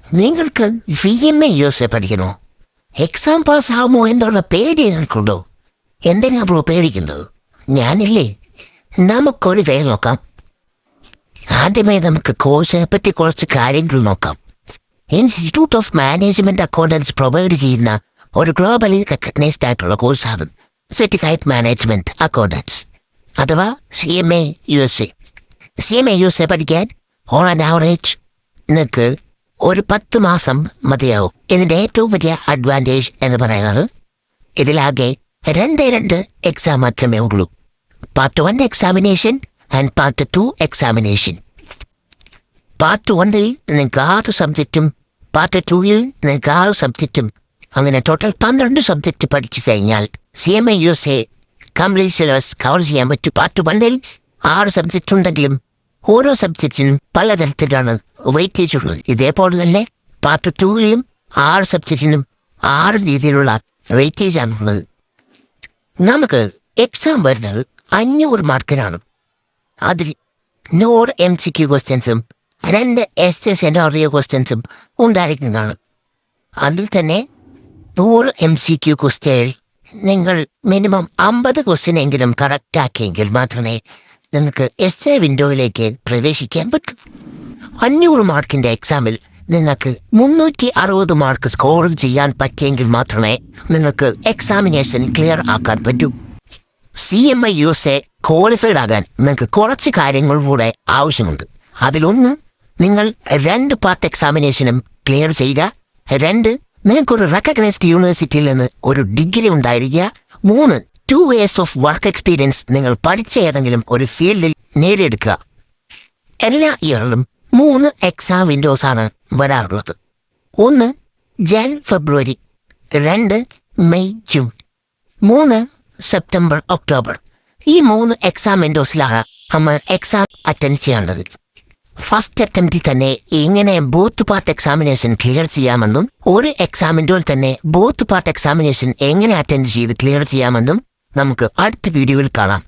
നിങ്ങൾക്ക് CMA പഠിക്കണോ? Exam pass ആകുമോ എന്നുള്ള പേടി നിങ്ങൾക്കുണ്ടോ? എന്തിനാ ബ്രോ പേടിക്കുന്നത്? ഞാനില്ലേ, നമുക്കൊരു പേര് നോക്കാം. ആദ്യമേ നമുക്ക് കോഴ്സിനെ പറ്റി കുറച്ച് കാര്യങ്ങൾ നോക്കാം. Institute of management accountants provide ചെയ്യുന്ന ഒരു ഗ്ലോബലി റെക്കഗ്നൈസ്ഡ് ആയിട്ടുള്ള കോഴ്സാണ് സർട്ടിഫൈഡ് മാനേജ്മെന്റ് അക്കൗണ്ടൻസ് അഥവാ CMA USA. CMA USA പഠിക്കാൻ ഓൺ ആൻ ആവറേജ് നിങ്ങൾക്ക് ഒരു 10 മാസം മതിയാവും. ഇതിൻ്റെ ഏറ്റവും വലിയ അഡ്വാൻറ്റേജ് എന്ന് പറയുന്നത് ഇതിലാകെ രണ്ട് എക്സാം മാത്രമേ ഉള്ളൂ. Part 1 examination and part 2 examination. Part 1-ൽ നിങ്ങൾക്ക് 6 സബ്ജക്റ്റും പാർട്ട് 2-ൽ നിങ്ങൾക്ക് 6 സബ്ജക്റ്റും, അങ്ങനെ ടോട്ടൽ 12 സബ്ജക്റ്റ് പഠിച്ചു കഴിഞ്ഞാൽ CMA USA complete syllabus cover ചെയ്യാൻ പറ്റും. പാർട്ട് 1-ൽ 6 സബ്ജക്റ്റ് ഉണ്ടെങ്കിലും ഓരോ സബ്ജക്റ്റിനും പലതരത്തിലാണ് വെയിറ്റേജ് ഉള്ളത്. ഇതേപോലെ തന്നെ പാർട്ട് 2-ലും 6 സബ്ജക്റ്റിനും 6 രീതിയിലുള്ള വെയിറ്റേജ് ആണുള്ളത്. നമുക്ക് എക്സാം വരുന്നത് 500 മാർക്കിനാണ്. അതിൽ 100 MCQ ക്വസ്റ്റ്യൻസും 2 SS SNRE ക്വസ്റ്റ്യൻസും ഉണ്ടായിരിക്കുന്നതാണ്. അതിൽ തന്നെ 100 MCQ ക്വസ്റ്റ്യനിൽ നിങ്ങൾ മിനിമം 50 ക്വസ്റ്റ്യൻ എങ്കിലും കറക്റ്റ് ആക്കിയെങ്കിൽ മാത്രമേ നിങ്ങൾക്ക് essay വിൻഡോയിലേക്ക് പ്രവേശിക്കാൻ പറ്റും. 500 മാർക്കിൻ്റെ എക്സാമിൽ നിങ്ങൾക്ക് 360 മാർക്ക് സ്കോർ ചെയ്യാൻ പറ്റിയെങ്കിൽ മാത്രമേ നിങ്ങൾക്ക് എക്സാമിനേഷൻ ക്ലിയർ ആക്കാൻ പറ്റൂ. CMA USA ക്വാളിഫൈഡ് ആകാൻ നിങ്ങൾക്ക് കുറച്ച് കാര്യങ്ങൾ കൂടെ ആവശ്യമുണ്ട്. അതിലൊന്ന്, നിങ്ങൾ 2 പാർട്ട് എക്സാമിനേഷനും ക്ലിയർ ചെയ്യുക. 2, നിങ്ങൾക്കൊരു റെക്കഗ്നൈസ്ഡ് യൂണിവേഴ്സിറ്റിയിൽ നിന്ന് ഒരു ഡിഗ്രി ഉണ്ടായിരിക്കുക. 3, 2 years ഓഫ് വർക്ക് എക്സ്പീരിയൻസ് നിങ്ങൾ പഠിച്ച ഏതെങ്കിലും ഒരു ഫീൽഡിൽ നേടിയെടുക്കുക. എല്ലാ ഇയറിലും 3 എക്സാം വിൻഡോസാണ് വരാറുള്ളത്. 1 ജാൻ ഫെബ്രുവരി, 2 മെയ് ജൂൺ, 3 സെപ്റ്റംബർ ഒക്ടോബർ. ഈ 3 എക്സാം വിൻഡോസിലാണ് നമ്മൾ എക്സാം അറ്റൻഡ് ചെയ്യേണ്ടത്. ഫസ്റ്റ് അറ്റംപ്റ്റിൽ തന്നെ എങ്ങനെ ബോത്ത് പാർട്ട് എക്സാമിനേഷൻ ക്ലിയർ ചെയ്യാമെന്നും ഒരു എക്സാം വിൻഡോയിൽ തന്നെ ബോത്ത് പാർട്ട് എക്സാമിനേഷൻ എങ്ങനെ അറ്റൻഡ് ചെയ്ത് ക്ലിയർ ചെയ്യാമെന്നും നമുക്ക് അടുത്ത വീഡിയോയിൽ കാണാം.